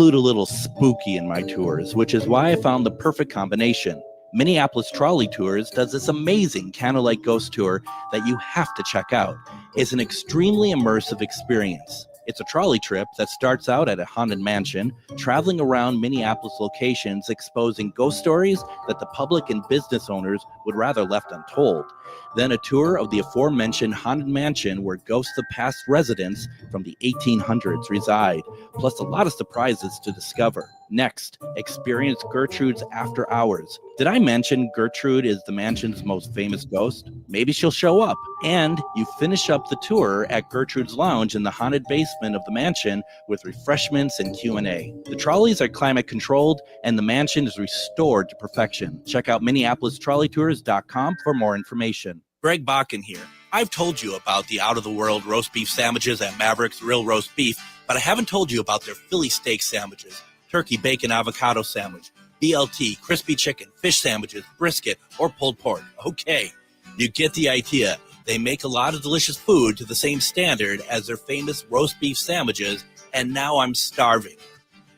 Include a little spooky in my tours, which is why I found the perfect combination. Minneapolis Trolley Tours does this amazing candlelight ghost tour that you have to check out. It's an extremely immersive experience. It's a trolley trip that starts out at a haunted mansion, traveling around Minneapolis locations, exposing ghost stories that the public and business owners would rather left untold. Then a tour of the aforementioned haunted mansion where ghosts of past residents from the 1800s reside, plus a lot of surprises to discover. Next, experience Gertrude's After Hours. Did I mention Gertrude is the mansion's most famous ghost? Maybe she'll show up. And you finish up the tour at Gertrude's Lounge in the haunted basement of the mansion with refreshments and Q&A. The trolleys are climate controlled and the mansion is restored to perfection. Check out MinneapolisTrolleyTours.com for more information. Greg Bakun here. I've told you about the out-of-the-world roast beef sandwiches at Maverick's Real Roast Beef, but I haven't told you about their Philly steak sandwiches, turkey, bacon, avocado sandwich, BLT, crispy chicken, fish sandwiches, brisket, or pulled pork. Okay, you get the idea. They make a lot of delicious food to the same standard as their famous roast beef sandwiches, and now I'm starving.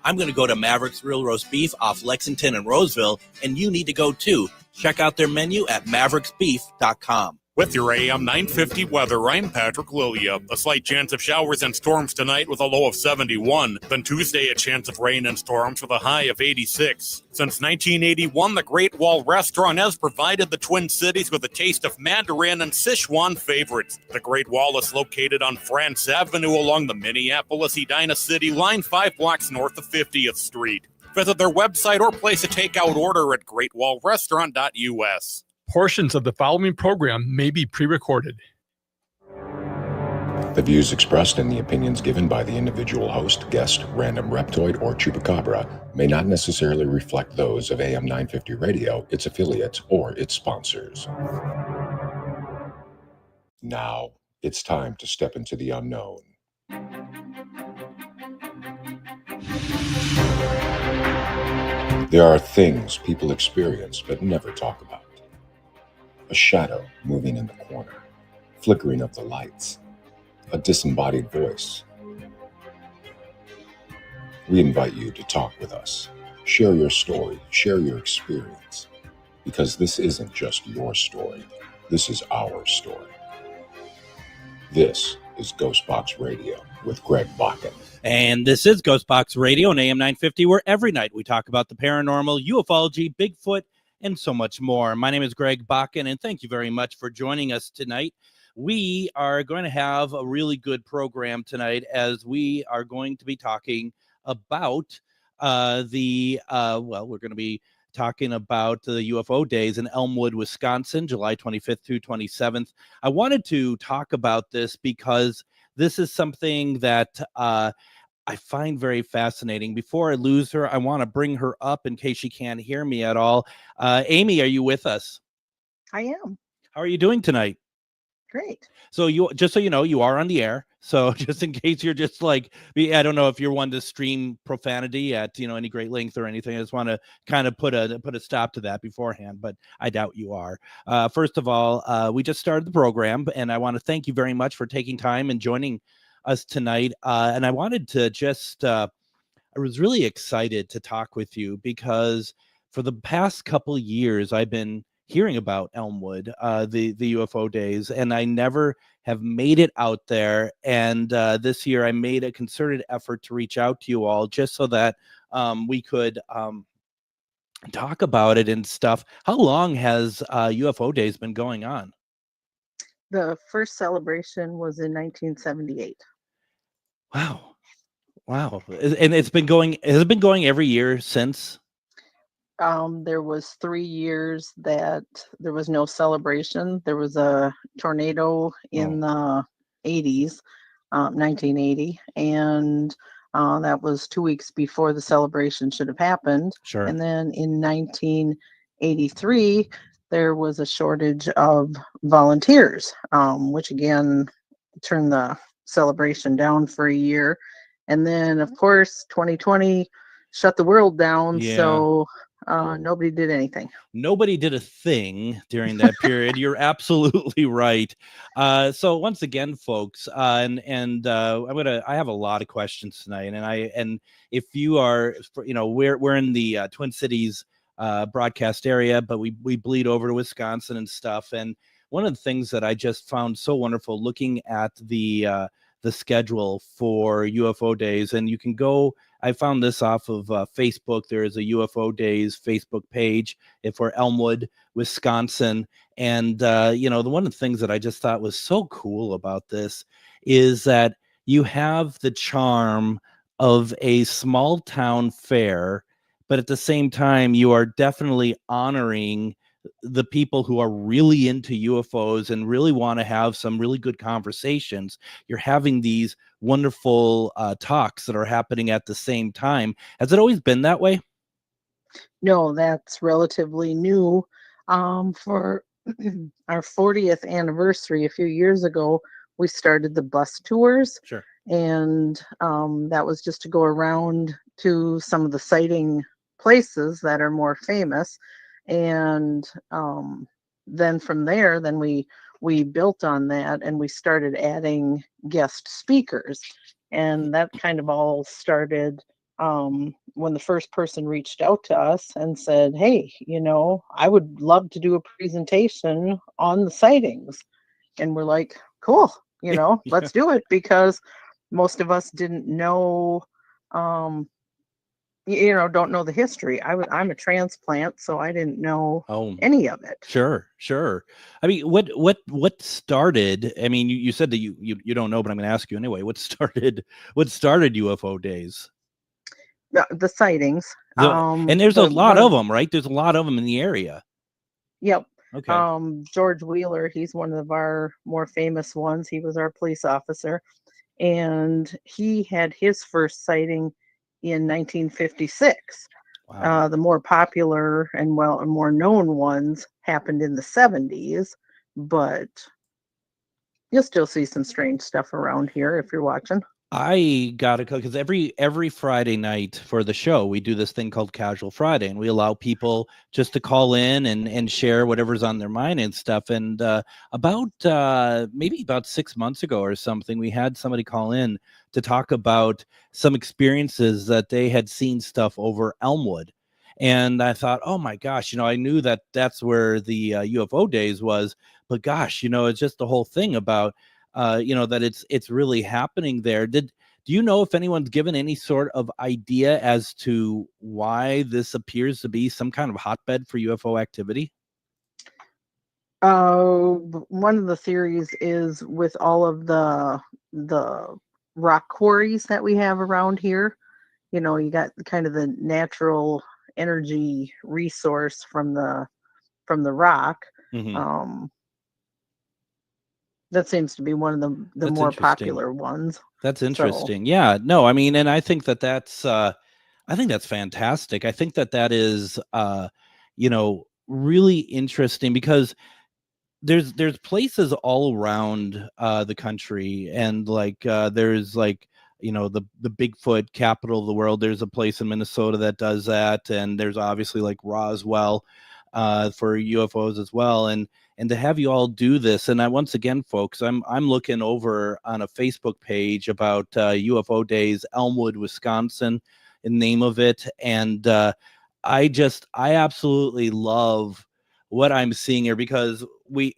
I'm going to go to Maverick's Real Roast Beef off Lexington and Roseville, and you need to go too. Check out their menu at mavericksbeef.com. With your AM 950 weather, I'm Patrick Lilia. A slight chance of showers and storms tonight with a low of 71. Then Tuesday, a chance of rain and storms with a high of 86. Since 1981, the Great Wall Restaurant has provided the Twin Cities with a taste of Mandarin and Sichuan favorites. The Great Wall is located on France Avenue along the Minneapolis-Edina City line 5 blocks north of 50th Street. Visit their website or place a takeout order at greatwallrestaurant.us. Portions of the following program may be pre-recorded. The views expressed and the opinions given by the individual host, guest, random reptoid, or chupacabra may not necessarily reflect those of AM 950 Radio, its affiliates, or its sponsors. Now, it's time to step into the unknown. There are things people experience but never talk about. A shadow moving in the corner, flickering of the lights, a disembodied voice. We invite you to talk with us, share your story, share your experience, because this isn't just your story, this is our story. This is GhostBox Radio with Greg Bakun. And this is GhostBox Radio on AM 950, where every night we talk about the paranormal, ufology, Bigfoot, and so much more. My name is Greg Bakun, and thank you very much for joining us tonight. We are going to have a really good program tonight, as we are going to be talking about we're going to be talking about the UFO Days in Elmwood, Wisconsin, July 25th through 27th. I wanted to talk about this because this is something that I find very fascinating. Before I lose her, I want to bring her up in case she can't hear me at all. Amy, are you with us? I am. How are you doing tonight? Great. So just so you know, you are on the air. So just in case you're just like, I don't know if you're one to stream profanity at, any great length or anything. I just want to kind of put a stop to that beforehand, but I doubt you are. First of all, we just started the program, and I want to thank you very much for taking time and joining us tonight. And I wanted to just, I was really excited to talk with you because for the past couple of years, I've been hearing about Elmwood, the UFO Days, and I never have made it out there. And this year I made a concerted effort to reach out to you all just so that we could talk about it and stuff. How long has UFO Days been going on? The first celebration was in 1978. Wow. And has it been going every year since? There was 3 years that there was no celebration. There was a tornado in the 80s, 1980, and that was 2 weeks before the celebration should have happened. Sure. And then in 1983, there was a shortage of volunteers, which again turned the celebration down for a year. And then, of course, 2020 shut the world down. Yeah. So Nobody did anything. Nobody did a thing during that period. You're absolutely right. So once again, folks, I have a lot of questions tonight, and if you are, we're in the Twin Cities broadcast area, but we bleed over to Wisconsin and stuff. And one of the things that I just found so wonderful looking at the schedule for UFO Days, and you can go. I found this off of Facebook. There is a UFO Days Facebook page for Elmwood, Wisconsin. And, one of the things that I just thought was so cool about this is that you have the charm of a small town fair, but at the same time, you are definitely honoring the people who are really into UFOs and really want to have some really good conversations. You're having these wonderful talks that are happening at the same time. Has it always been that way? No, that's relatively new. For our 40th anniversary a few years ago, we started the bus tours. Sure. And that was just to go around to some of the sighting places that are more famous. And then from there, then we built on that, and we started adding guest speakers. And that kind of all started when the first person reached out to us and said, hey, I would love to do a presentation on the sightings. And we're like, cool, let's do it, because most of us didn't know, don't know the history. I'm a transplant, so I didn't know any of it. Sure. I mean, what started? I mean, you said that you don't know, but I'm going to ask you anyway. What started UFO Days? The sightings. And there's a lot of them, right? There's a lot of them in the area. Yep. Okay. George Wheeler, he's one of our more famous ones. He was our police officer, and he had his first sighting in 1956. Wow. The more popular and more known ones happened in the 70s, but you'll still see some strange stuff around here if you're watching. I gotta go, because every Friday night for the show, we do this thing called Casual Friday, and we allow people just to call in and share whatever's on their mind and stuff. And maybe about 6 months ago or something, we had somebody call in to talk about some experiences that they had seen stuff over Elmwood. And I thought, oh my gosh, I knew that that's where the UFO Days was, but gosh, it's just the whole thing about that it's really happening there. Do you know if anyone's given any sort of idea as to why this appears to be some kind of hotbed for UFO activity? One of the theories is with all of the rock quarries that we have around here. You got kind of the natural energy resource from the rock. Mm-hmm. That seems to be one of the more popular ones. That's interesting. So, yeah, no, I mean, and I think that's I think that's fantastic. I think that is really interesting, because there's places all around the country, and there's the Bigfoot capital of the world. There's a place in Minnesota that does that, and there's obviously like Roswell for UFOs as well, and to have you all do this. And once again, folks, I'm looking over on a Facebook page about UFO Days, Elmwood, Wisconsin, in the name of it, and I absolutely love what I'm seeing here, because we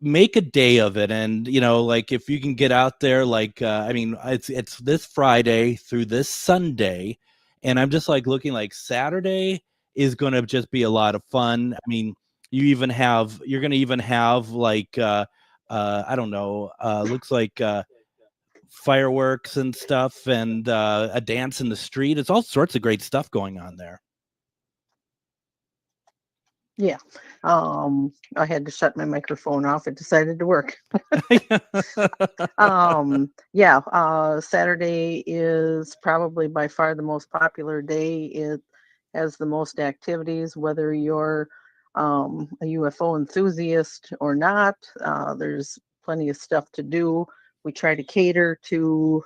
make a day of it. And if you can get out there, it's this Friday through this Sunday, and I'm just looking like Saturday is going to just be a lot of fun. I mean, you're going to even have I don't know, looks like fireworks and stuff, and a dance in the street. It's all sorts of great stuff going on there. Yeah. I had to shut my microphone off. It decided to work. Saturday is probably by far the most popular day. It has the most activities, whether you're a UFO enthusiast or not. There's plenty of stuff to do. We try to cater to,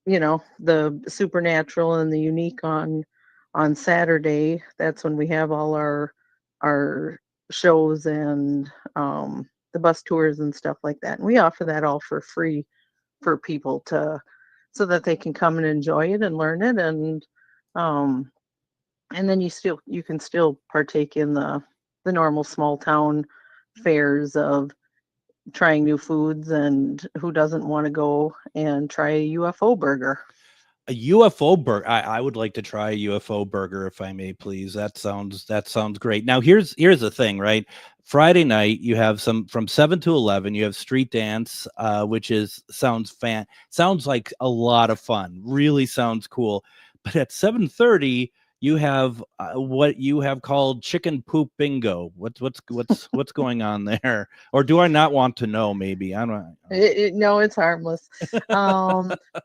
the supernatural and the unique on on Saturday, that's when we have all our shows and the bus tours and stuff like that. And we offer that all for free for people so that they can come and enjoy it and learn it, and then you can still partake in the normal small town fairs of trying new foods, and who doesn't want to go and try a UFO burger. A UFO burger. I would like to try a UFO burger, if I may, please. That sounds great. Now here's the thing, right? Friday night you have from 7 to 11. You have street dance, which sounds like a lot of fun. Really sounds cool. But at 7:30 you have what you have called chicken poop bingo. What's going on there? Or do I not want to know? Maybe I don't. No, it's harmless.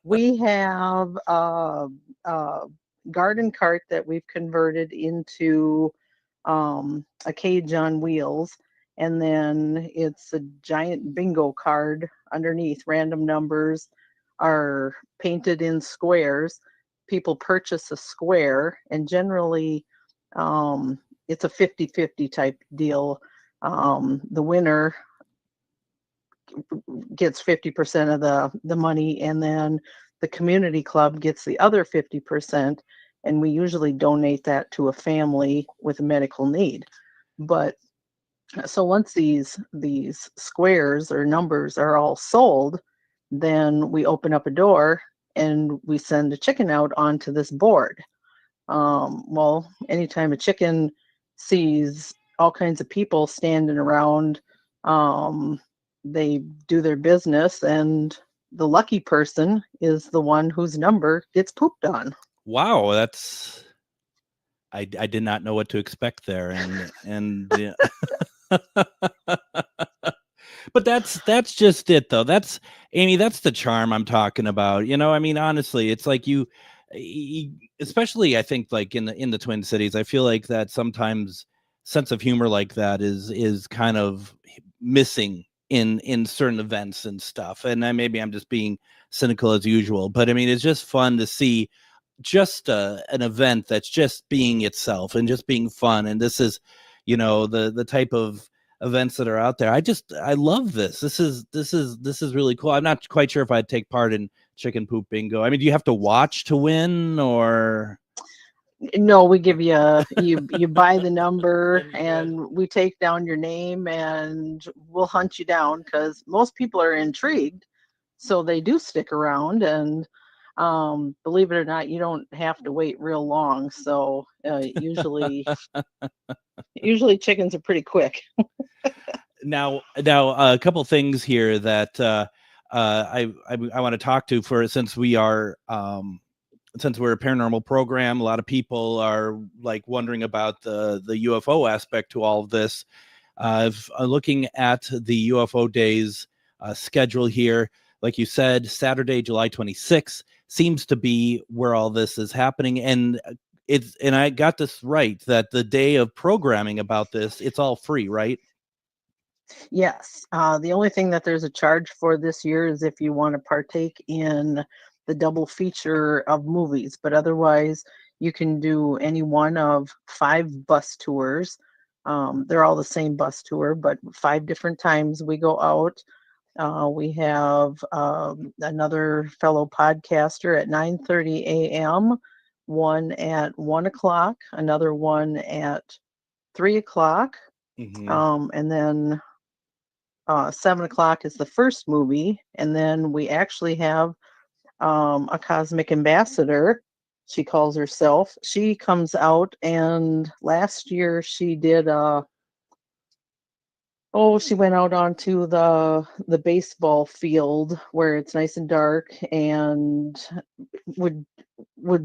We have a garden cart that we've converted into a cage on wheels, and then it's a giant bingo card underneath. Random numbers are painted in squares. People purchase a square, and generally it's a 50-50 type deal. The winner gets 50% of the money, and then the community club gets the other 50%, and we usually donate that to a family with a medical need. But so once these squares or numbers are all sold, then we open up a door and we send a chicken out onto this board. Well, anytime a chicken sees all kinds of people standing around, they do their business, and the lucky person is the one whose number gets pooped on. Wow, that's I did not know what to expect there, and but that's just it, though. That's Amy. That's the charm I'm talking about. I mean, honestly, it's like you especially I think like in the Twin Cities, I feel like that sometimes sense of humor like that is kind of missing in certain events and stuff. And maybe I'm just being cynical as usual, but I mean, it's just fun to see just an event that's just being itself and just being fun. And this is, the type of events that are out there. I love this. This is really cool. I'm not quite sure if I'd take part in chicken poop bingo. I mean, do you have to watch to win, or? No, we give you you buy the number, and we take down your name, and we'll hunt you down, because most people are intrigued, so they do stick around. And believe it or not, you don't have to wait real long. So usually chickens are pretty quick. Now, a couple things here that I want to talk to since we're a paranormal program. A lot of people are like wondering about the UFO aspect to all of this. Looking at the UFO Days schedule here, like you said, Saturday, July 26th seems to be where all this is happening, and I got this right, that the day of programming about this, it's all free, right? Yes. The only thing that there's a charge for this year is if you want to partake in the double feature of movies, but otherwise you can do any one of 5 bus tours. They're all the same bus tour, but 5 different times we go out. We have another fellow podcaster at 9:30 a.m., one at 1 o'clock, another one at 3 o'clock, and then 7 o'clock is the first movie. And then we actually have a cosmic ambassador, she calls herself. She comes out, and last year she did she went out onto the baseball field where it's nice and dark, and would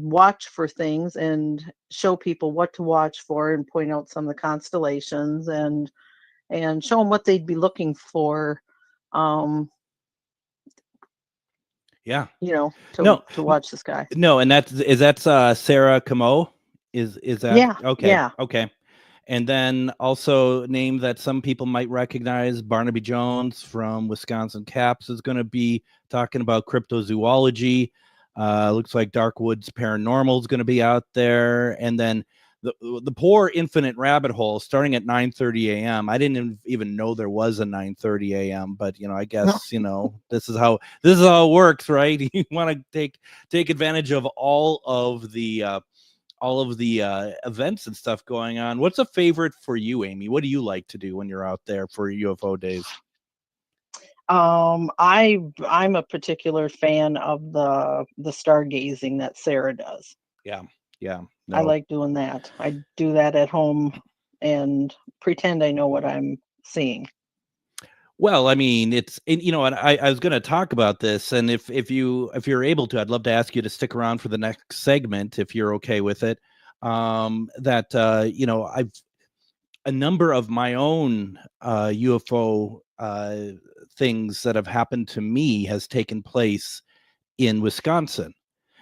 watch for things and show people what to watch for, and point out some of the constellations, and show them what they'd be looking for. To watch the sky. No, and that's Sarah Camo? Is that? Yeah. Okay. Yeah. Okay. And then also name that some people might recognize, Barnaby Jones from Wisconsin Caps is going to be talking about cryptozoology. Looks like Dark Woods Paranormal is going to be out there. And then the poor Infinite Rabbit Hole starting at 9:30 a.m. I didn't even know there was a 9:30 a.m. But I guess this is how it works, right? You want to take advantage of all of the events and stuff going on. What's a favorite for you, Amy? What do you like to do when you're out there for UFO days? I'm a particular fan of the stargazing that Sarah does. Yeah. I like doing that. I do that at home and pretend I know what I'm seeing. Well, I mean, and I was going to talk about this, and if you're able to, I'd love to ask you to stick around for the next segment if you're okay with it. I've a number of my own UFO things that have happened to me has taken place in Wisconsin.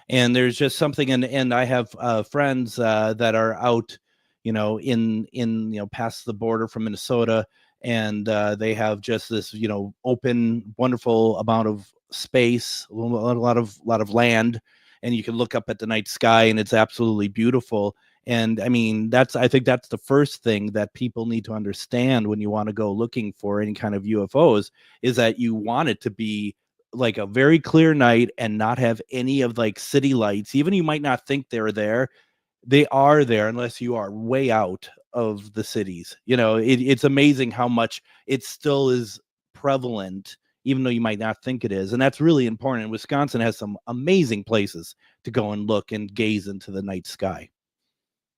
And there's just something, and I have friends that are out, in past the border from Minnesota, and they have just this, open, wonderful amount of space, a lot of land, and you can look up at the night sky, and it's absolutely beautiful. And I mean, I think that's the first thing that people need to understand when you want to go looking for any kind of UFOs, is that you want it to be like a very clear night and not have any of like city lights. Even you might not think they're there, they are there unless you are way out of the cities. It's amazing how much it still is prevalent, even though you might not think it is. And that's really important. Wisconsin has some amazing places to go and look and gaze into the night sky.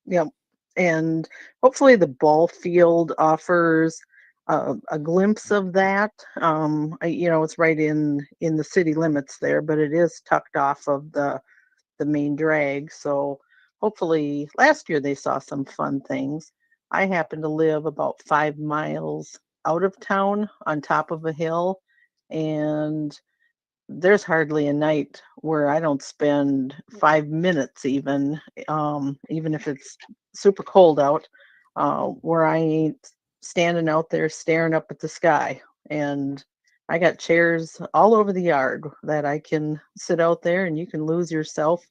Yep. And hopefully the ball field offers a glimpse of that. It's right in the city limits there, but it is tucked off of the main drag. So hopefully, last year they saw some fun things. I happen to live about 5 miles out of town on top of a hill, and there's hardly a night where I don't spend 5 minutes even if it's super cold out, where I ain't standing out there staring up at the sky. And I got chairs all over the yard that I can sit out there, and you can lose yourself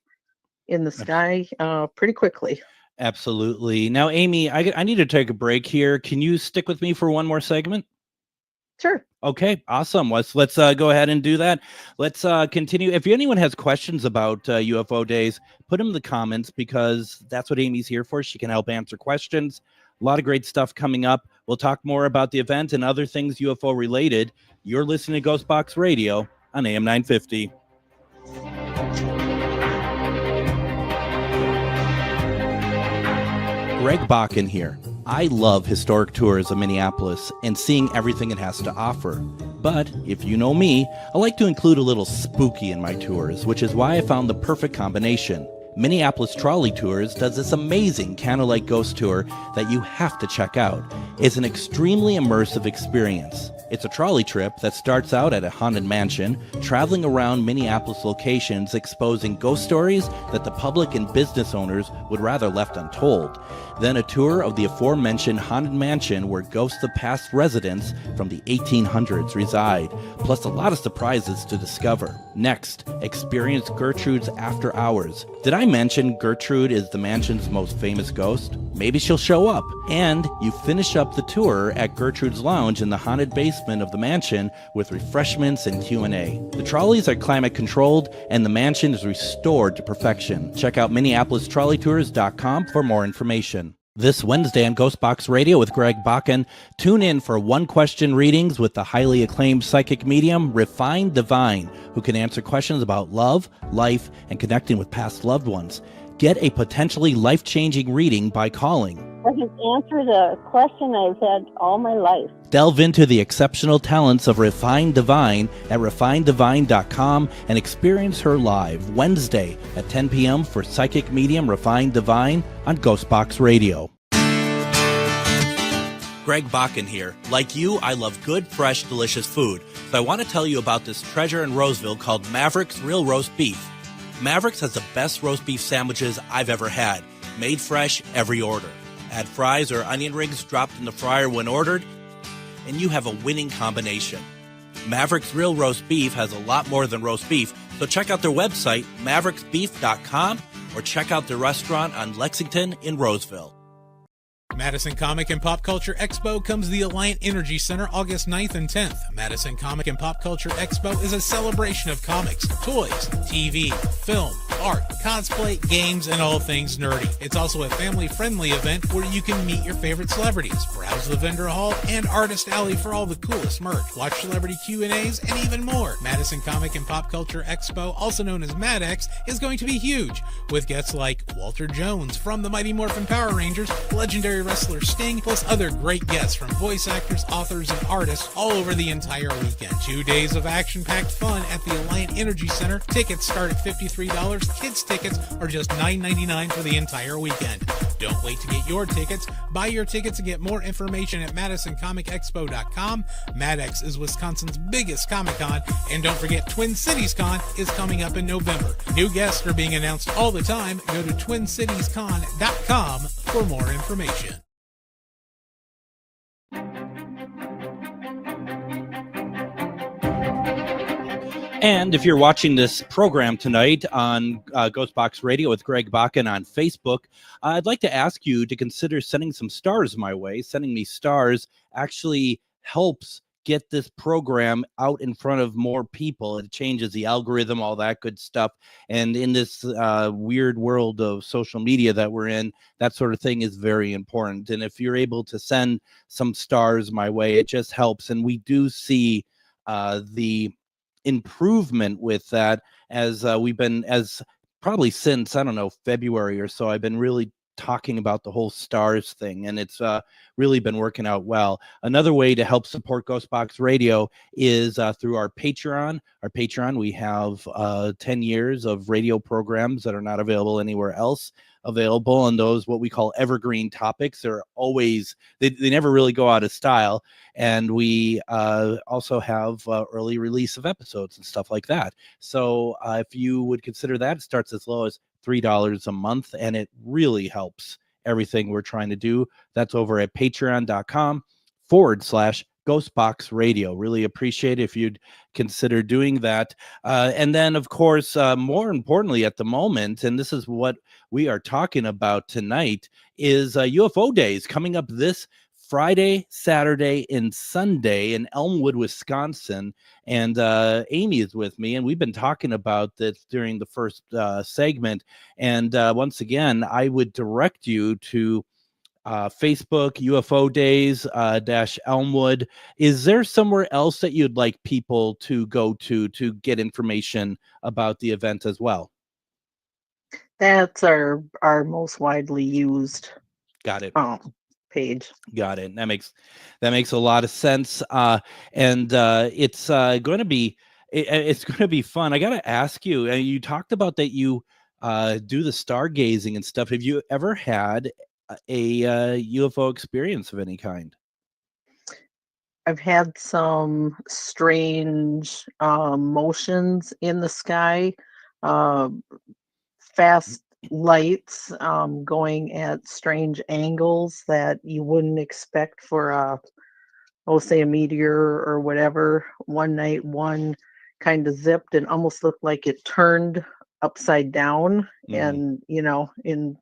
in the sky pretty quickly. Absolutely. Now, Amy, I need to take a break here. Can you stick with me for one more segment? Sure. Okay, awesome. Let's go ahead and do that. Let's continue. If anyone has questions about UFO days, put them in the comments, because that's what Amy's here for. She can help answer questions. A lot of great stuff coming up. We'll talk more about the event and other things UFO related. You're listening to GhostBox Radio on AM 950. Greg Bakun here. I love historic tours of Minneapolis and seeing everything it has to offer. But if you know me, I like to include a little spooky in my tours, which is why I found the perfect combination. Minneapolis Trolley Tours does this amazing candlelight ghost tour that you have to check out. It's an extremely immersive experience. It's a trolley trip that starts out at a haunted mansion, traveling around Minneapolis locations exposing ghost stories that the public and business owners would rather left untold. Then a tour of the aforementioned haunted mansion where ghosts of past residents from the 1800s reside, plus a lot of surprises to discover. Next, experience Gertrude's After Hours. Did I mention Gertrude is the mansion's most famous ghost? Maybe she'll show up. And you finish up the tour at Gertrude's Lounge in the haunted basement of the mansion with refreshments and Q&A. The trolleys are climate controlled and the mansion is restored to perfection. Check out MinneapolisTrolleyTours.com for more information. This Wednesday on GhostBox Radio with Greg Bakun, tune in for one-question readings with the highly acclaimed psychic medium, Refined Divine, who can answer questions about love, life, and connecting with past loved ones. Get a potentially life-changing reading by calling. I can answer the question I've had all my life. Delve into the exceptional talents of Refined Divine at refinedivine.com and experience her live Wednesday at 10 p.m. for psychic medium Refined Divine on GhostBox Radio. Greg Bakun here. Like you, I love good, fresh, delicious food. So I want to tell you about this treasure in Roseville called Maverick's Real Roast Beef. Maverick's has the best roast beef sandwiches I've ever had, made fresh every order. Add fries or onion rings dropped in the fryer when ordered, and you have a winning combination. Maverick's Real Roast Beef has a lot more than roast beef. So check out their website, mavericksbeef.com, or check out their restaurant on Lexington in Roseville. Madison Comic and Pop Culture Expo comes to the Alliant Energy Center August 9th and 10th. Madison Comic and Pop Culture Expo is a celebration of comics, toys, TV, film, art, cosplay, games, and all things nerdy. It's also a family-friendly event where you can meet your favorite celebrities, browse the vendor hall and artist alley for all the coolest merch, watch celebrity Q&As, and even more. Madison Comic and Pop Culture Expo, also known as MadX, is going to be huge, with guests like Walter Jones from the Mighty Morphin Power Rangers, legendary wrestler Sting, plus other great guests from voice actors, authors, and artists all over the entire weekend. 2 days of action-packed fun at the Alliant Energy Center. Tickets start at $53. Kids tickets are just $9.99 for the entire weekend. Don't wait to get your tickets. Buy your tickets and get more information at MadisonComicExpo.com. MadX is Wisconsin's biggest Comic-Con, and don't forget Twin Cities Con is coming up in November. New guests are being announced all the time. Go to TwinCitiesCon.com for more information. And if you're watching this program tonight on GhostBox Radio with Greg Bakun on Facebook, I'd like to ask you to consider sending some stars my way. Sending me stars actually helps get this program out in front of more people. It changes the algorithm, all that good stuff. And in this weird world of social media that we're in, that sort of thing is very important. And if you're able to send some stars my way, it just helps. And we do see the improvement with that as we've been, as probably since, I don't know, February or so, I've been really talking about the whole stars thing, and it's really been working out well. Another way to help support GhostBox Radio is through our Patreon. Our Patreon, we have 10 years of radio programs that are not available anywhere else. Available on those what we call evergreen topics. They're always, they never really go out of style. And we also have early release of episodes and stuff like that. So if you would consider that, it starts as low as $3 a month, and it really helps everything we're trying to do. That's over at patreon.com/GhostBox Radio. Really appreciate it if you'd consider doing that. And then, of course, more importantly at the moment, and this is what we are talking about tonight, is UFO Days coming up this Friday, Saturday, and Sunday in Elmwood, Wisconsin. And Amy is with me, and we've been talking about this during the first segment. And once again, I would direct you to Facebook, UFO Days -Elmwood. Is there somewhere else that you'd like people to go to get information about the event as well? That's our most widely used Got it. Page. Got it. That makes a lot of sense. And it's going to be fun. I got to ask you. You talked about that you do the stargazing and stuff. Have you ever had a UFO experience of any kind? I've had some strange motions in the sky, fast lights going at strange angles that you wouldn't expect for say a meteor or whatever. One night one kind of zipped and almost looked like it turned upside down, and in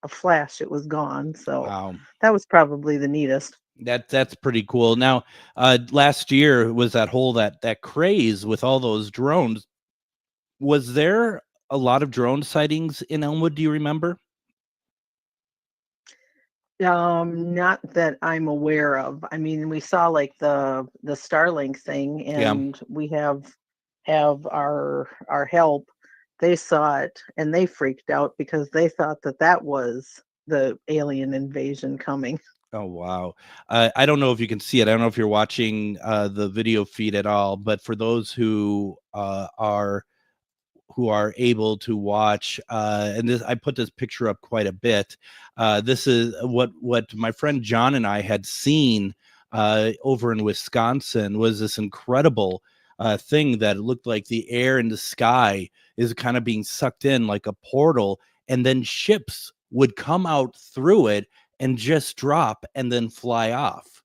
a flash it was gone. So wow. That was probably the neatest. That's pretty cool. Now last year was that whole that craze with all those drones. Was there a lot of drone sightings in Elmwood? Do you remember? Not that I'm aware of. I mean, we saw like the Starlink thing, and we have our help. They saw it and they freaked out because they thought that was the alien invasion coming. Oh, wow. I don't know if you can see it. I don't know if you're watching the video feed at all, but for those who are able to watch, and this, I put this picture up quite a bit. This is what my friend John and I had seen over in Wisconsin, was this incredible thing that looked like the air in the sky is kind of being sucked in like a portal, and then ships would come out through it and just drop and then fly off.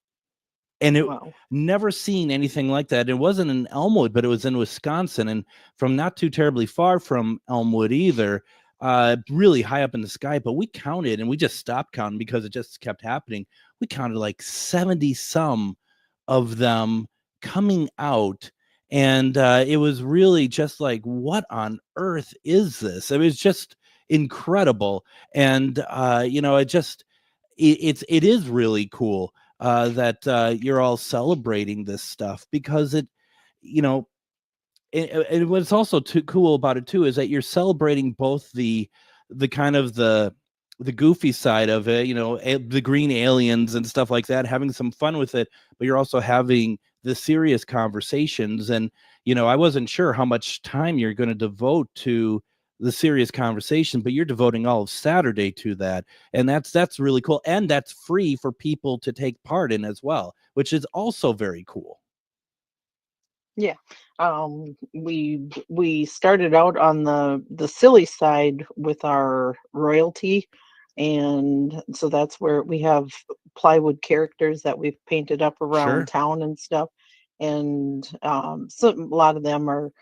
And it Wow. never seen anything like that. It wasn't in Elmwood, but it was in Wisconsin, and from not too terribly far from Elmwood either, really high up in the sky. But we counted, and we just stopped counting because it just kept happening. We counted like 70 some of them coming out. And it was really just like, what on earth is this? It was just incredible. And, it is really cool that you're all celebrating this stuff, because it, you know, and what's also too cool about it too is that you're celebrating both the kind of the goofy side of it, the green aliens and stuff like that, having some fun with it, but you're also having the serious conversations. And I wasn't sure how much time you're going to devote to the serious conversation, but you're devoting all of Saturday to that, and that's really cool, and that's free for people to take part in as well, which is also very cool. Yeah. We started out on the silly side with our royalty, and so that's where we have plywood characters that we've painted up around Sure. town and stuff. And so a lot of them are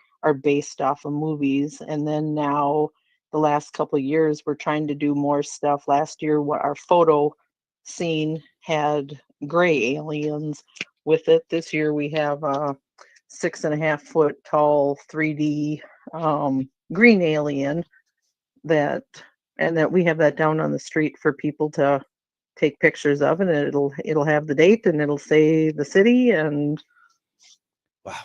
based off of movies. And then now the last couple of years we're trying to do more stuff. Last year our photo scene had gray aliens with it. This year we have 6.5 foot tall 3D green alien that we have that down on the street for people to take pictures of, and it'll have the date, and it'll say the city. And Wow.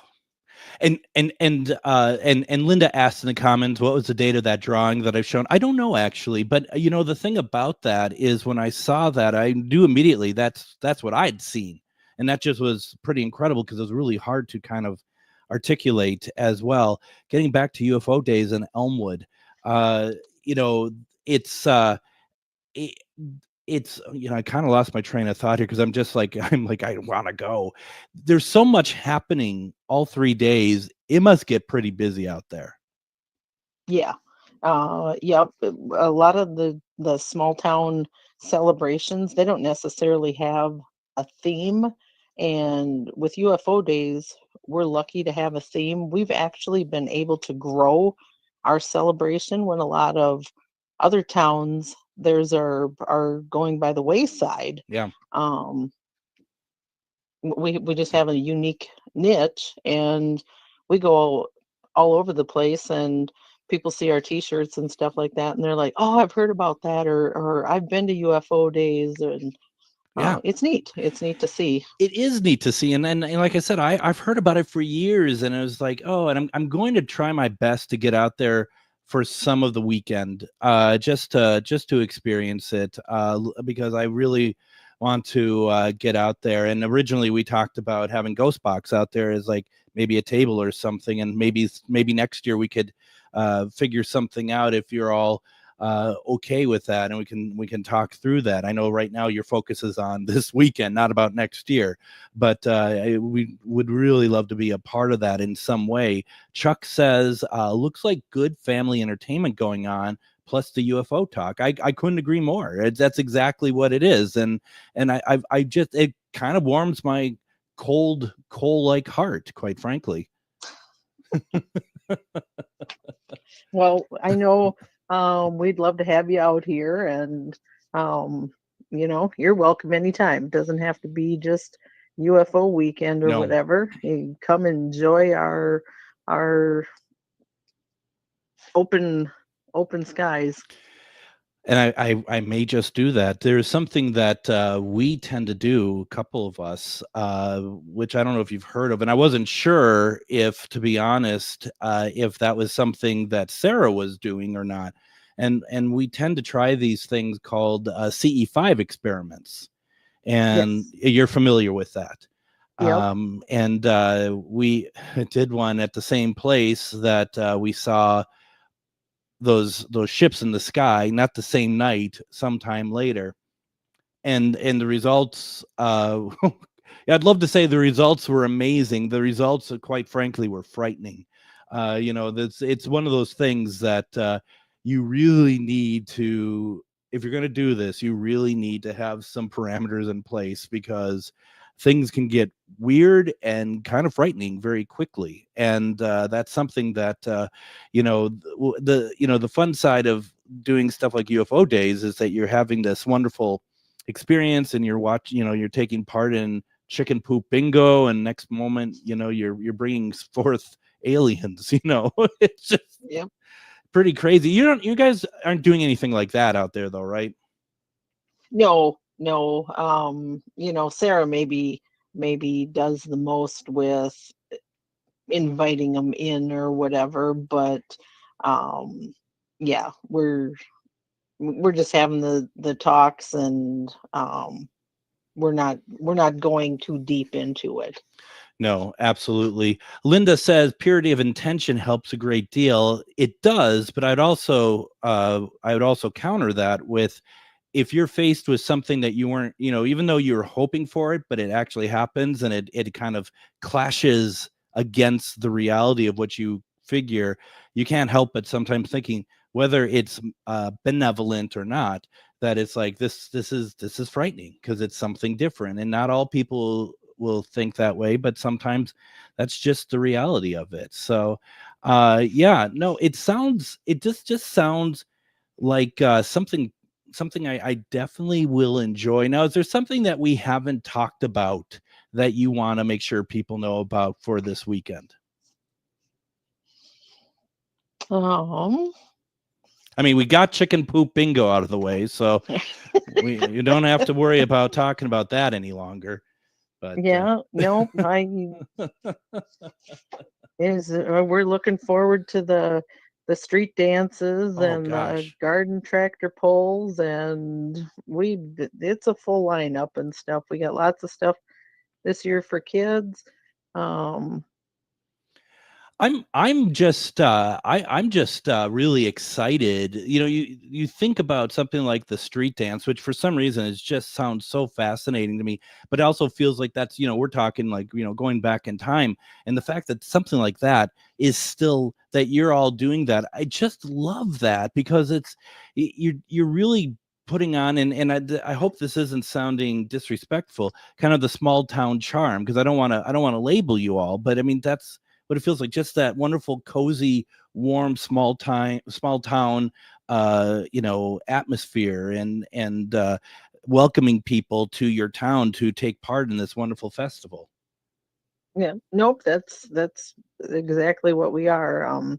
And Linda asked in the comments, what was the date of that drawing that I've shown? I don't know actually, but the thing about that is when I saw that, I knew immediately that's what I'd seen. And that just was pretty incredible, because it was really hard to kind of articulate as well. Getting back to UFO Days in Elmwood, it's I kind of lost my train of thought here, because I'm like I want to go. There's so much happening all 3 days. It must get pretty busy out there. yeah, yep. A lot of the small town celebrations, they don't necessarily have a theme, and with UFO Days, we're lucky to have a theme. We've actually been able to grow our celebration when a lot of other towns theirs are going by the wayside. Yeah. We just have a unique niche, and we go all over the place, and people see our t-shirts and stuff like that, and they're like, oh, I've heard about that, or I've been to UFO Days. And Yeah, it's neat to see. it is neat to see. And like I said, I've heard about it for years, and it was like, oh, and I'm going to try my best to get out there for some of the weekend, just to experience it, because I really want to get out there. And originally we talked about having GhostBox out there as like maybe a table or something, and maybe next year we could figure something out if you're all okay with that, and we can talk through that. I know right now your focus is on this weekend, not about next year, but we would really love to be a part of that in some way. Chuck says, looks like good family entertainment going on, plus the UFO talk. I couldn't agree more. That's exactly what it is. And I just, it kind of warms my cold coal-like heart, quite frankly. Well, I know we'd love to have you out here, and you're welcome anytime. Doesn't have to be just UFO weekend or No. whatever. You come enjoy our open skies. And I may just do that. There's something that we tend to do, a couple of us, which I don't know if you've heard of, and I wasn't sure if, to be honest, if that was something that Sarah was doing or not. And we tend to try these things called CE5 experiments, and Yes. you're familiar with that. Yep. And we did one at the same place that we saw those ships in the sky, not the same night, sometime later. And the results, I'd love to say the results were amazing. The results, quite frankly, were frightening. It's one of those things that you really need to, if you're going to do this, you really need to have some parameters in place, because things can get weird and kind of frightening very quickly. And that's something that the fun side of doing stuff like UFO Days is that you're having this wonderful experience, and you're watching, you're taking part in chicken poop bingo, and next moment, you're bringing forth aliens. It's just pretty crazy. You guys aren't doing anything like that out there, though, right? No. Sarah maybe does the most with inviting them in or whatever, but we're just having the talks, and we're not going too deep into it. No, absolutely. Linda says purity of intention helps a great deal. It does, but I would also counter that with, if you're faced with something that you weren't, even though you're hoping for it, but it actually happens, and it kind of clashes against the reality of what you figure, you can't help but sometimes thinking, whether it's benevolent or not, that it's like, this is frightening because it's something different, and not all people will think that way, but sometimes that's just the reality of it. So it just sounds like something I definitely will enjoy. Now, is there something that we haven't talked about that you want to make sure people know about for this weekend? I mean, we got chicken poop bingo out of the way, so you don't have to worry about talking about that any longer. But we're looking forward to the street dances and the garden tractor pulls, and it's a full lineup and stuff. We got lots of stuff this year for kids. I'm just really excited. You think about something like the street dance, which for some reason it just sounds so fascinating to me, but it also feels like that's, we're talking like, going back in time, and the fact that something like that is still, that you're all doing that. I just love that, because you're really putting on, and I hope this isn't sounding disrespectful, kind of the small town charm, because I don't want to label you all, but I mean, that's what it feels like, just that wonderful, cozy, warm, small town, atmosphere, and welcoming people to your town to take part in this wonderful festival. Yeah, nope, that's exactly what we are.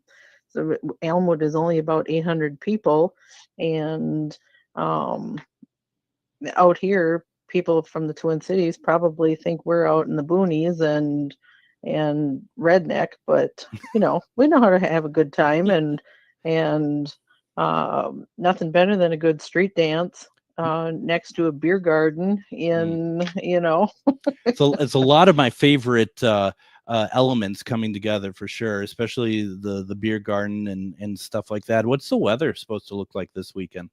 So Elmwood is only about 800 people, and out here, people from the Twin Cities probably think we're out in the boonies and redneck, but we know how to have a good time, and nothing better than a good street dance next to a beer garden it's a lot of my favorite elements coming together, for sure, especially the beer garden and stuff like that. What's the weather supposed to look like this weekend?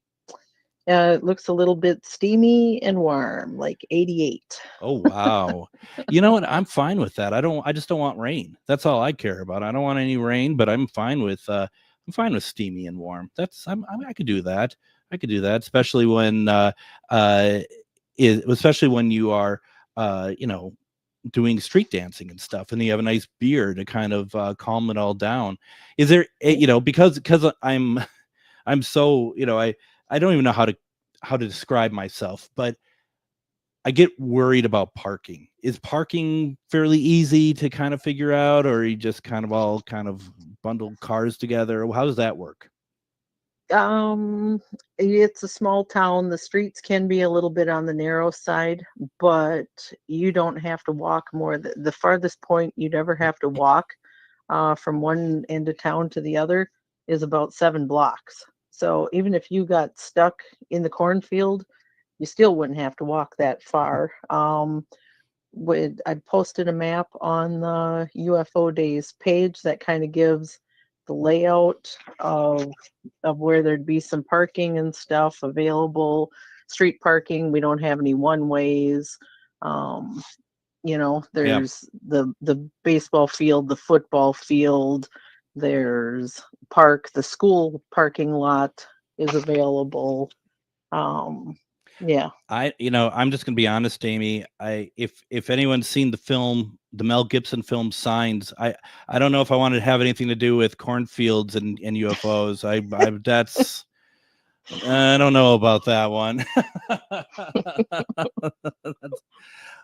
It looks a little bit steamy and warm, like 88. Oh, wow. You know what? I'm fine with that. I just don't want rain. That's all I care about. I don't want any rain, but I'm fine with steamy and warm. I could do that. I could do that, especially when you are doing street dancing and stuff, and you have a nice beer to kind of calm it all down. Is there because I'm so, I don't even know how to describe myself, but I get worried about parking. Is parking fairly easy to kind of figure out, or are you just kind of all kind of bundled cars together? How does that work? It's a small town. The streets can be a little bit on the narrow side, but you don't have to walk more. The farthest point you'd ever have to walk from one end of town to the other is about 7 blocks. So even if you got stuck in the cornfield, you still wouldn't have to walk that far. I posted a map on the UFO Days page that kind of gives the layout of where there'd be some parking and stuff available. Street parking, we don't have any one-ways. There's the baseball field, the football field, there's the school parking lot is available. Yeah. I'm just gonna be honest, Amy. If anyone's seen the film, the Mel Gibson film Signs, I don't know if I wanted to have anything to do with cornfields and UFOs. I don't know about that one.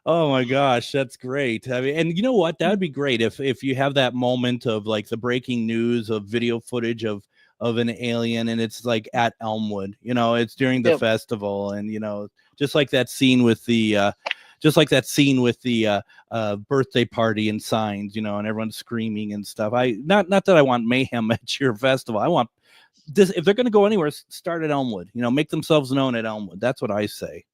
Oh my gosh, that's great. I mean, and you know what? That would be great if you have that moment of like the breaking news of video footage of an alien, and it's like at Elmwood. It's during the festival, and just like that scene with the birthday party and Signs, and everyone's screaming and stuff. Not that I want mayhem at your festival. I want this. If they're going to go anywhere, start at Elmwood. Make themselves known at Elmwood. That's what I say.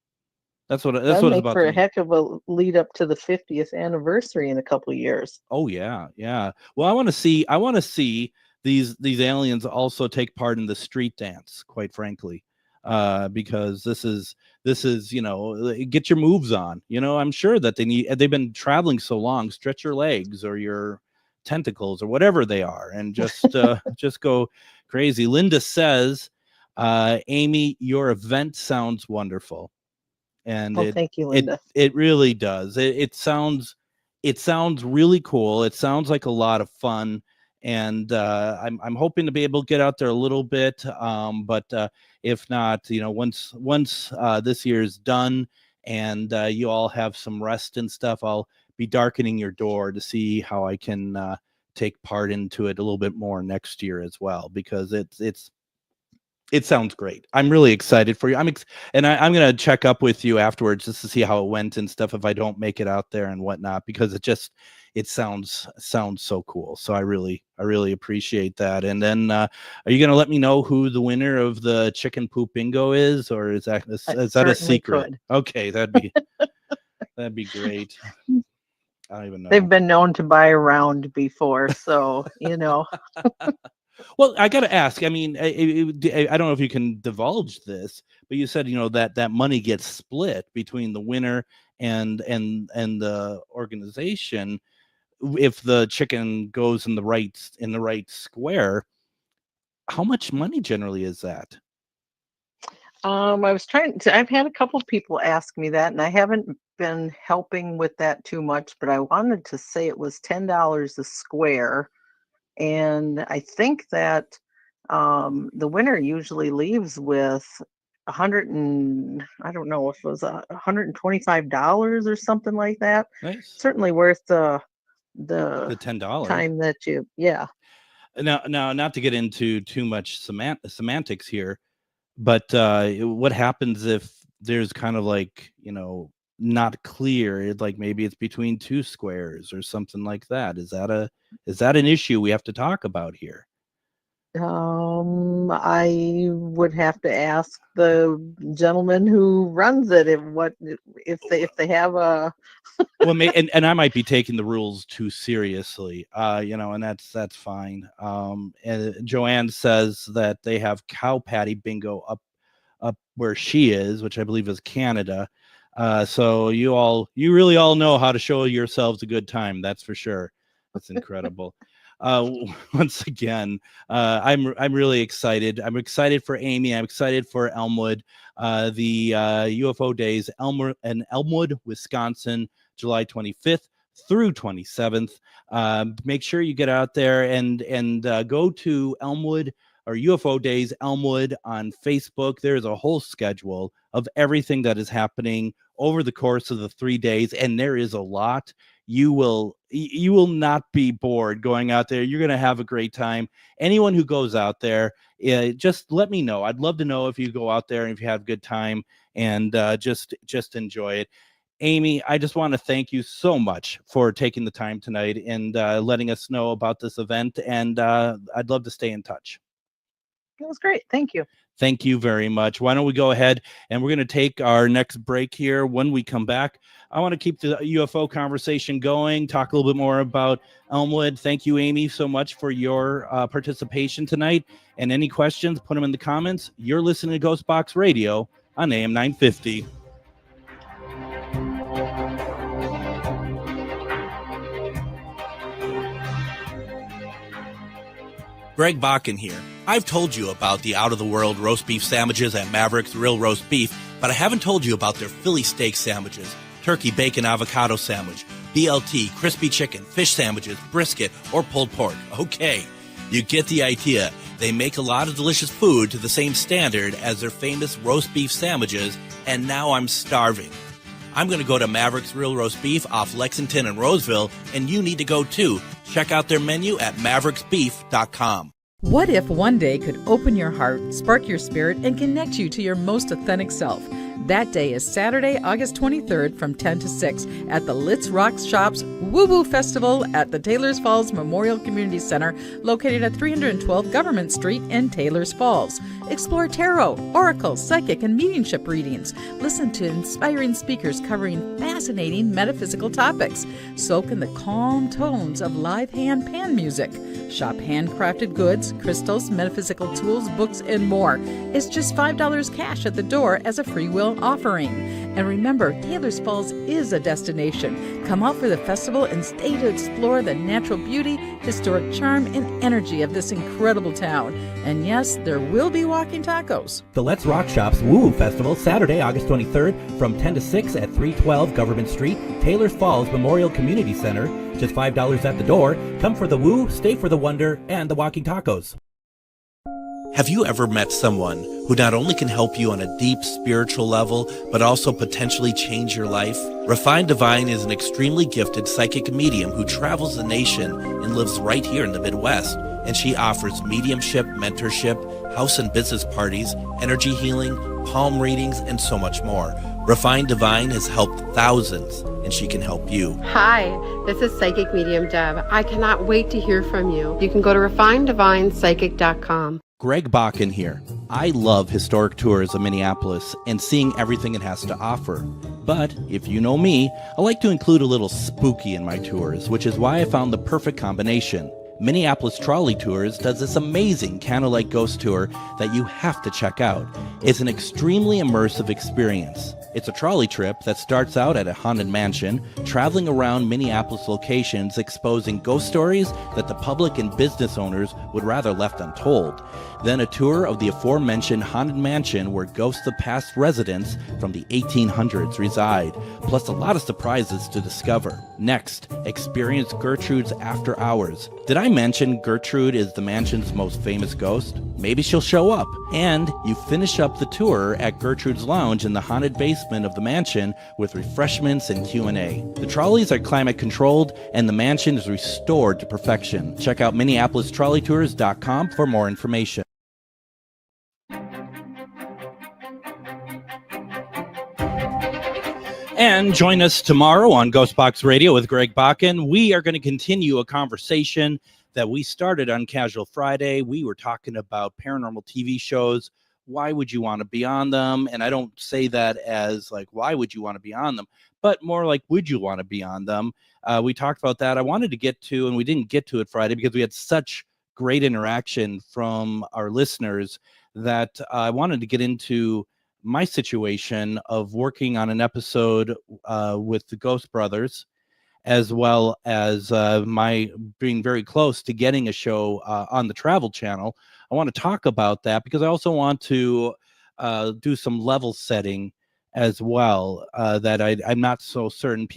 That's what it's about. For a heck of a lead up to the 50th anniversary in a couple of years. Oh yeah. Well, I want to see these aliens also take part in the street dance, quite frankly, because this is get your moves on. I'm sure that they've been traveling so long. Stretch your legs or your tentacles or whatever they are, and just just go crazy. Linda says, Amy, your event sounds wonderful. And thank you, Linda. It really does. It sounds really cool. It sounds like a lot of fun, and I'm hoping to be able to get out there a little bit. But if not, once this year's done and you all have some rest and stuff, I'll be darkening your door to see how I can take part into it a little bit more next year as well, because it sounds great. I'm really excited for you. I'm going to check up with you afterwards just to see how it went and stuff if I don't make it out there and whatnot, because it sounds so cool. So I really appreciate that. And then are you going to let me know who the winner of the chicken poop bingo is, or is that a secret? Could. Okay, that'd be great. I don't even know. They've been known to buy around before, so Well, I got to ask. I mean, I don't know if you can divulge this, but you said that money gets split between the winner and the organization. If the chicken goes in the right square, how much money generally is that? I've had a couple of people ask me that, and I haven't been helping with that too much, but I wanted to say it was $10 a square. And I think that the winner usually leaves with I don't know if it was $125 or something like that. Nice. Certainly worth the $10 time that Now, not to get into too much semantics here, but what happens if there's kind of like not clear, like maybe it's between two squares or something like that? Is that an issue we have to talk about here? I would have to ask the gentleman who runs it if they have a well, and I might be taking the rules too seriously, and that's fine. And Joanne says that they have cow patty bingo up where she is, which I believe is Canada. So you really all know how to show yourselves a good time. That's for sure. That's incredible. Once again, I'm really excited. I'm excited for Amy. I'm excited for Elmwood. The UFO Days, Elmwood, Wisconsin, July 25th through 27th. Make sure you get out there and go to Elmwood or UFO Days Elmwood on Facebook. There's a whole schedule of everything that is happening over the course of the 3 days, and there is a lot. You will not be bored going out there. You're going to have a great time. Anyone who goes out there, just let me know. I'd love to know if you go out there and if you have a good time, and just enjoy it. Amy, I just want to thank you so much for taking the time tonight and letting us know about this event, and I'd love to stay in touch. It was great. Thank you. Thank you very much. Why don't we go ahead and we're going to take our next break here. When we come back, I want to keep the UFO conversation going, talk a little bit more about Elmwood. Thank you, Amy, so much for your participation tonight. And any questions, put them in the comments. You're listening to GhostBox Radio on AM 950. Greg Bakun here. I've told you about the out-of-the-world roast beef sandwiches at Maverick's Real Roast Beef, but I haven't told you about their Philly steak sandwiches, turkey bacon avocado sandwich, BLT, crispy chicken, fish sandwiches, brisket, or pulled pork. Okay, you get the idea. They make a lot of delicious food to the same standard as their famous roast beef sandwiches, and now I'm starving. I'm going to go to Maverick's Real Roast Beef off Lexington and Roseville, and you need to go too. Check out their menu at mavericksbeef.com. What if one day could open your heart, spark your spirit, and connect you to your most authentic self? That day is Saturday, August 23rd from 10 to 6 at the Litz Rock Shops Woo Woo Festival at the Taylors Falls Memorial Community Center, located at 312 Government Street in Taylors Falls. Explore tarot, oracle, psychic, and mediumship readings. Listen to inspiring speakers covering fascinating metaphysical topics. Soak in the calm tones of live hand pan music. Shop handcrafted goods, crystals, metaphysical tools, books, and more. It's just $5 cash at the door as a free will offering. And remember, Taylors Falls is a destination. Come out for the festival and stay to explore the natural beauty, historic charm, and energy of this incredible town. And yes, there will be walking tacos. The Let's Rock Shops Woo Woo Festival, Saturday, August 23rd from 10 to 6 at 312 Government Street, Taylors Falls Memorial Community Center. Just $5 at the door. Come for the woo, stay for the wonder, and the walking tacos. Have you ever met someone who not only can help you on a deep spiritual level, but also potentially change your life? Refined Divine is an extremely gifted psychic medium who travels the nation and lives right here in the Midwest. And she offers mediumship, mentorship, house and business parties, energy healing, palm readings, and so much more. Refined Divine has helped thousands, and she can help you. Hi, this is Psychic Medium Deb. I cannot wait to hear from you. You can go to refineddivinepsychic.com. Greg Bakun here. I love historic tours of Minneapolis and seeing everything it has to offer. But if you know me, I like to include a little spooky in my tours, which is why I found the perfect combination. Minneapolis Trolley Tours does this amazing candlelight ghost tour that you have to check out. It's an extremely immersive experience. It's a trolley trip that starts out at a haunted mansion, traveling around Minneapolis locations exposing ghost stories that the public and business owners would rather left untold. Then a tour of the aforementioned haunted mansion where ghosts of past residents from the 1800s reside, plus a lot of surprises to discover. Next, experience Gertrude's After Hours. Did I mention Gertrude is the mansion's most famous ghost? Maybe she'll show up. And you finish up the tour at Gertrude's Lounge in the haunted basement of the mansion with refreshments and Q&A. The trolleys are climate controlled and the mansion is restored to perfection. Check out MinneapolisTrolleyTours.com for more information. And join us tomorrow on GhostBox Radio with Greg Bakun. We are going to continue a conversation that we started on Casual Friday. We were talking about paranormal TV shows. Why would you want to be on them? And I don't say that as like, why would you want to be on them? But more like, would you want to be on them? We talked about that. I wanted to get to, and we didn't get to it Friday because we had such great interaction from our listeners that I wanted to get into my situation of working on an episode with the Ghost Brothers, as well as my being very close to getting a show on the Travel Channel. I want to talk about that because I also want to do some level setting as well that I'm not so certain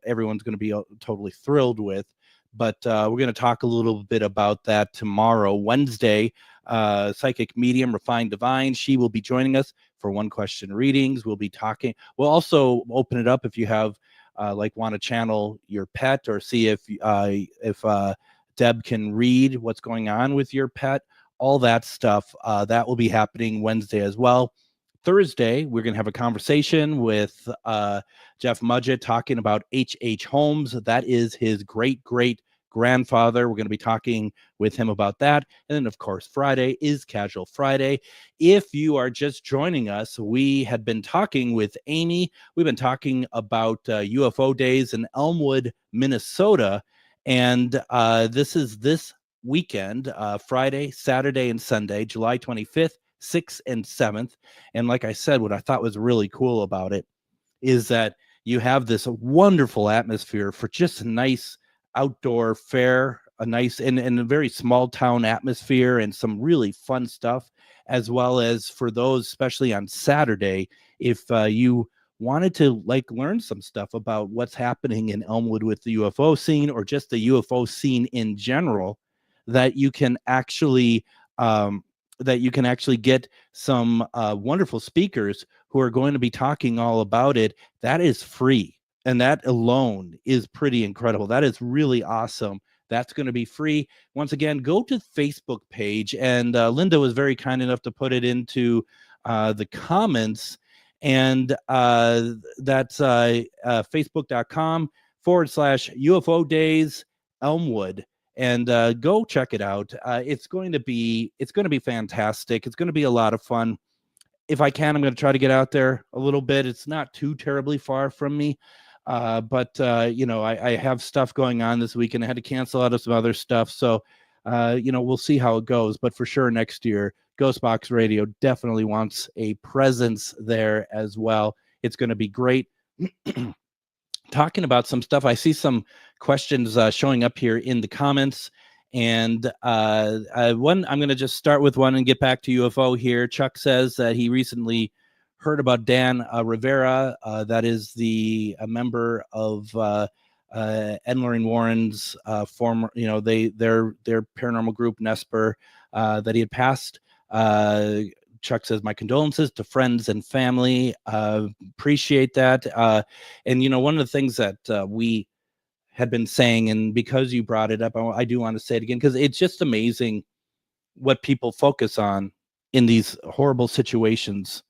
everyone's going to be totally thrilled with. But we're going to talk a little bit about that tomorrow, Wednesday. Psychic medium Refined Divine, she will be joining us for one question readings. We'll be talking. We'll also open it up if you have want to channel your pet or see if Deb can read what's going on with your pet. All that stuff that will be happening Wednesday as well. Thursday, we're going to have a conversation with Jeff Mudgett talking about H.H. Holmes. That is his great-great-grandfather. We're going to be talking with him about that. And then, of course, Friday is Casual Friday. If you are just joining us, we had been talking with Amy. We've been talking about UFO Days in Elmwood, Minnesota. And this is this weekend, Friday, Saturday, and Sunday, July 25th. 6th and 7th. And like I said, what I thought was really cool about it is that you have this wonderful atmosphere for just a nice outdoor fair nice and a very small town atmosphere and some really fun stuff, as well as for those, especially on Saturday, if you wanted to like learn some stuff about what's happening in Elmwood with the UFO scene or just the UFO scene in general, that you can actually get some wonderful speakers who are going to be talking all about it. That is free. And that alone is pretty incredible. That is really awesome. That's going to be free. Once again, go to the Facebook page. And Linda was very kind enough to put it into the comments. And that's facebook.com/UFO Days Elmwood. And go check it out. It's going to be fantastic. It's going to be a lot of fun. If I can, I'm going to try to get out there a little bit. It's not too terribly far from me. But I have stuff going on this weekend. I had to cancel out of some other stuff. So, we'll see how it goes. But for sure, next year, GhostBox Radio definitely wants a presence there as well. It's going to be great. Talking about some stuff, I see some questions showing up here in the comments. And one, I'm going to just start with one and get back to UFO here. Chuck says that he recently heard about Dan Rivera. That is a member of Ed Lorraine Warren's former, their paranormal group, Nesper, that he had passed. Chuck says, my condolences to friends and family. Appreciate that. And, one of the things that we had been saying, and because you brought it up, I do want to say it again, because it's just amazing what people focus on in these horrible situations.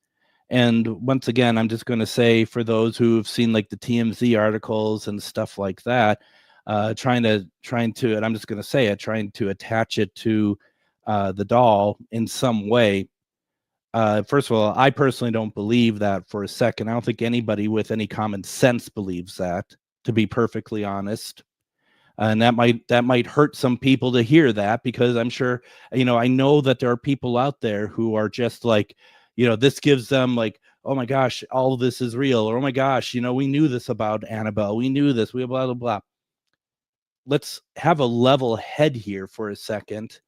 And once again, I'm just going to say, for those who have seen like the TMZ articles and stuff like that, trying to, and I'm just going to say it, trying to attach it to the doll in some way. First of all, I personally don't believe that for a second. I don't think anybody with any common sense believes that, to be perfectly honest. And that might hurt some people to hear that, because I'm sure, I know that there are people out there who are just like, this gives them like, oh my gosh, all of this is real. Or, oh my gosh, we knew this about Annabelle. We knew this. We blah, blah, blah. Let's have a level head here for a second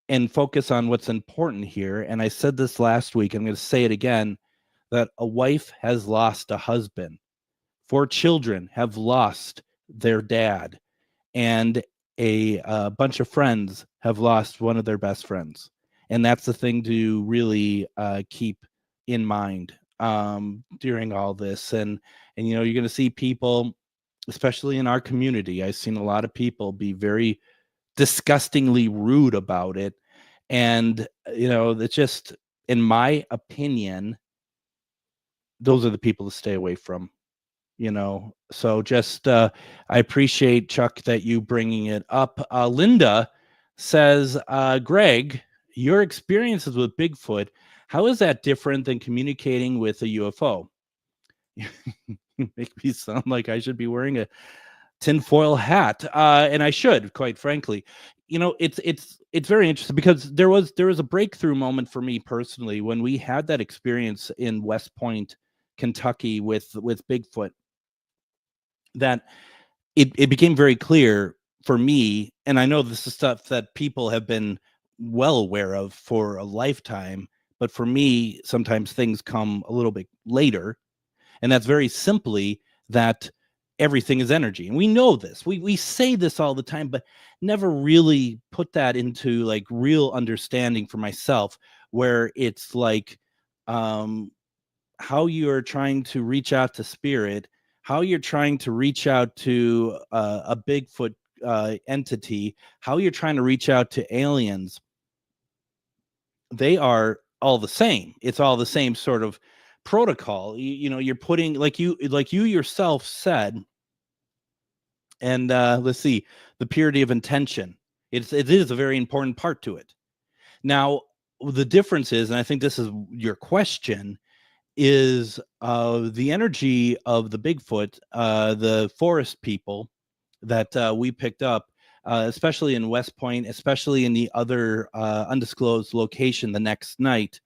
and focus on what's important here. And I said this last week, I'm going to say it again, that a wife has lost a husband. 4 children have lost their dad. And a bunch of friends have lost one of their best friends. And that's the thing to really keep in mind during all this. And you're going to see people, especially in our community, I've seen a lot of people be very disgustingly rude about it. And, it's just, in my opinion, those are the people to stay away from. So just I appreciate, Chuck, that you bringing it up. Linda says, Greg, your experiences with Bigfoot, how is that different than communicating with a UFO? You make me sound like I should be wearing a tinfoil hat, and I should, quite frankly. It's very interesting, because there was a breakthrough moment for me personally when we had that experience in West Point, Kentucky with Bigfoot, that it became very clear for me, and I know this is stuff that people have been well aware of for a lifetime, but for me, sometimes things come a little bit later, and that's very simply that everything is energy. And we know this. We say this all the time, but never really put that into like real understanding for myself, where it's like how you're trying to reach out to spirit, how you're trying to reach out to a Bigfoot entity, how you're trying to reach out to aliens. They are all the same. It's all the same sort of protocol. You're putting, like you yourself said, and let's see, the purity of intention. It is a very important part to it. Now, the difference is, and I think this is your question, is the energy of the Bigfoot, the forest people that we picked up, especially in West Point, especially in the other undisclosed location the next night,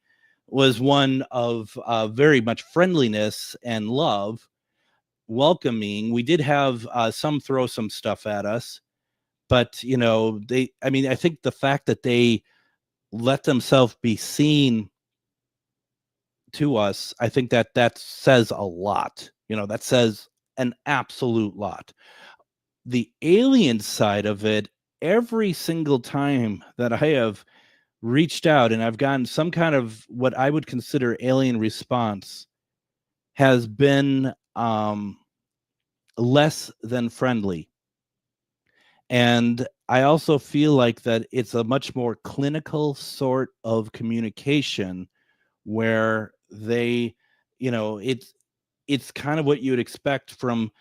was one of very much friendliness and love, welcoming. We did have some throw some stuff at us, But, you know, I think the fact that they let themselves be seen to us, I think that says a lot. You know, that says an absolute lot. The alien side of it, every single time that I have reached out and I've gotten some kind of what I would consider alien response, has been less than friendly. And I also feel like that it's a much more clinical sort of communication where they, you know, it's kind of what you would expect from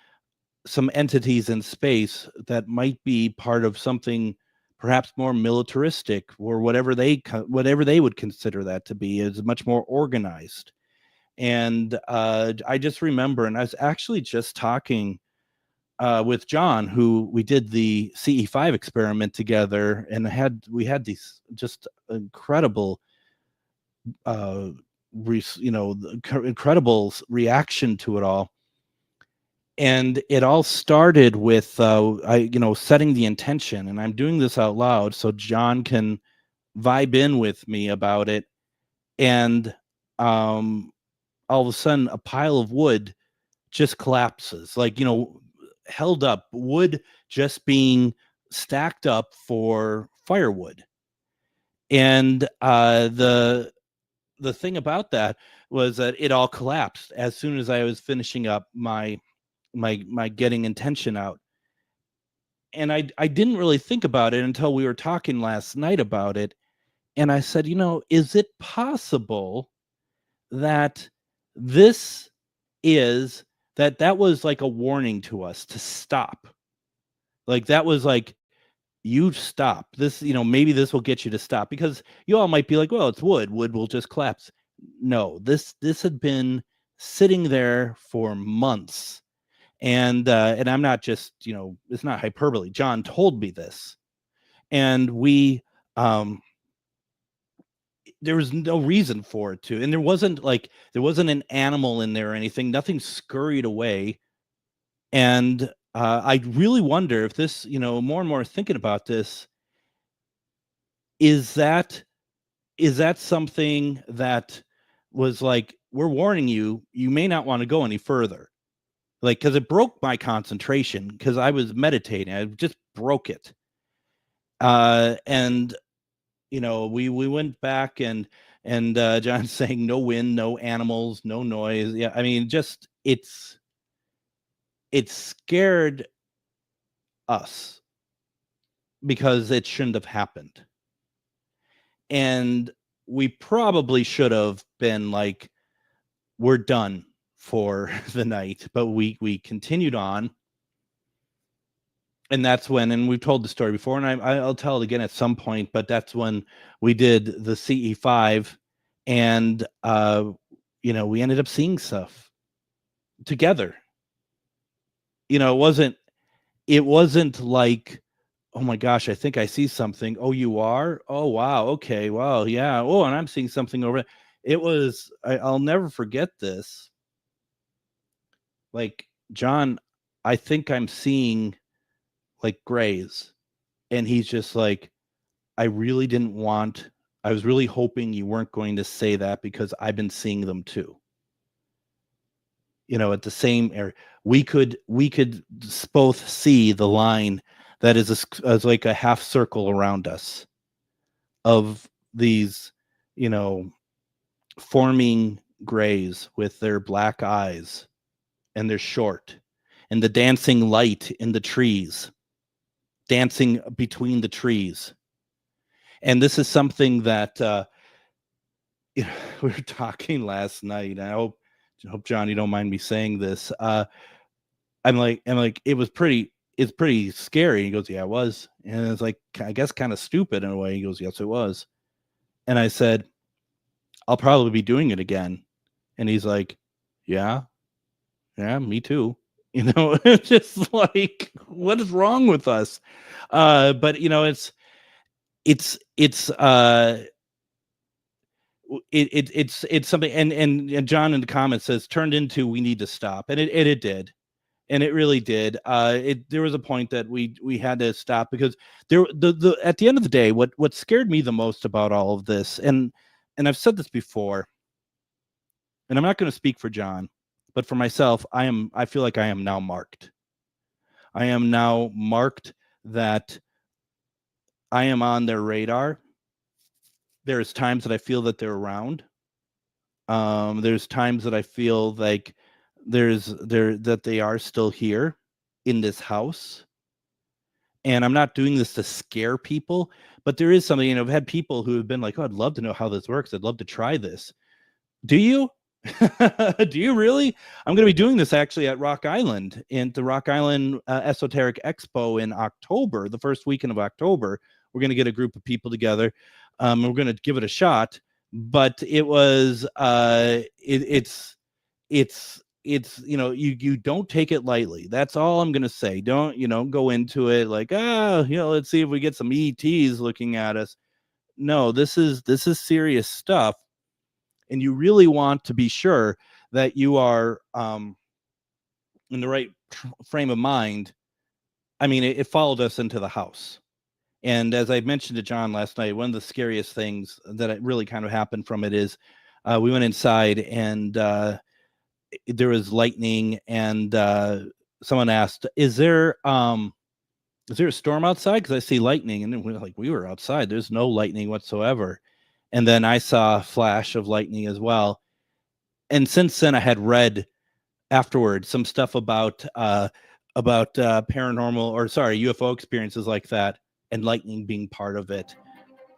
some entities in space that might be part of something perhaps more militaristic, or whatever they would consider that to be, is much more organized. And I just remember, and I was actually just talking with John, who we did the CE5 experiment together, and we had these just incredible incredible reaction to it all. And it all started with setting the intention, and I'm doing this out loud so John can vibe in with me about it. And all of a sudden a pile of wood just collapses, like, you know, held up, wood just being stacked up for firewood. And the thing about that was that it all collapsed as soon as I was finishing up my getting intention out. And I didn't really think about it until we were talking last night about it. And I said, you know, is it possible that this is that was like a warning to us to stop? Like, that was like, you stop this, you know, maybe this will get you to stop, because you all might be like, well, it's wood will just collapse. No, this had been sitting there for months. And I'm not just, you know, it's not hyperbole. John told me this. And we there was no reason for it to, and there wasn't an animal in there or anything, nothing scurried away. And I really wonder if this, you know, more and more thinking about this, is that something that was like, we're warning you, you may not want to go any further. Like, because it broke my concentration, because I was meditating. I just broke it. And, you know, we went back, and John's saying no wind, no animals, no noise. Yeah, I mean, just it scared us because it shouldn't have happened. And we probably should have been like, we're done for the night, but we continued on. And that's when, and we've told the story before, and I'll tell it again at some point, but that's when we did the CE5, and you know, we ended up seeing stuff together. You know, it wasn't like, oh my gosh, I think I see something. Oh, you are? Oh, wow. Okay. Wow. Yeah. Oh, and I'm seeing something over. It was, I'll never forget this. Like, John, I think I'm seeing like grays. And he's just like, I was really hoping you weren't going to say that, because I've been seeing them too. You know, at the same area, we could both see the line that is as like a half circle around us of these, you know, forming grays with their black eyes, and they're short, and the dancing light in the trees, dancing between the trees. And this is something that you know, we were talking last night. I hope John, you don't mind me saying this. I'm like, it's pretty scary. He goes, yeah, it was. And it's like, I guess kind of stupid in a way. He goes, yes, it was. And I said, I'll probably be doing it again. And he's like, yeah, me too. You know, it's just like, what is wrong with us? But you know, it's something. And John in the comments says, turned into, we need to stop. And it did. And it really did. There was a point that we had to stop because at the end of the day, what scared me the most about all of this, and I've said this before, and I'm not going to speak for John, but for myself, I feel like I am now marked. I am now marked that I am on their radar. There's times that I feel that they're around. There's times that I feel like that they are still here in this house. And I'm not doing this to scare people, but there is something, I've had people who have been like, oh, I'd love to know how this works. I'd love to try this. Do you? Do you really? I'm going to be doing this actually at Rock Island, in the Rock Island Esoteric Expo in October, the first weekend of October. We're going to get a group of people together. We're going to give it a shot. But it was, it's you don't take it lightly. That's all I'm going to say. Don't, go into it like, let's see if we get some ETs looking at us. No, this is serious stuff. And you really want to be sure that you are in the right frame of mind. I mean, it followed us into the house. And as I mentioned to John last night, one of the scariest things that really kind of happened from it is we went inside and there was lightning, and someone asked, is there a storm outside? Because I see lightning. And then we were outside. There's no lightning whatsoever. And then I saw a flash of lightning as well. And since then, I had read afterwards some stuff about paranormal, UFO experiences like that, and lightning being part of it.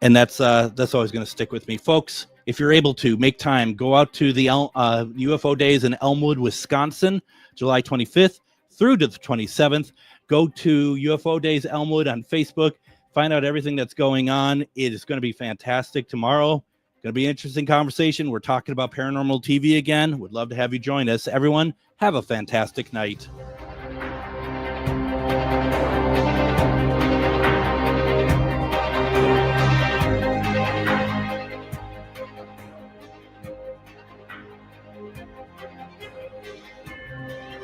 And that's always going to stick with me. Folks, if you're able to make time, go out to the UFO Days in Elmwood, Wisconsin, July 25th through to the 27th. Go to UFO Days Elmwood on Facebook. Find out everything that's going on. It is going to be fantastic tomorrow. Going to be an interesting conversation. We're talking about paranormal TV again. Would love to have you join us. Everyone, have a fantastic night.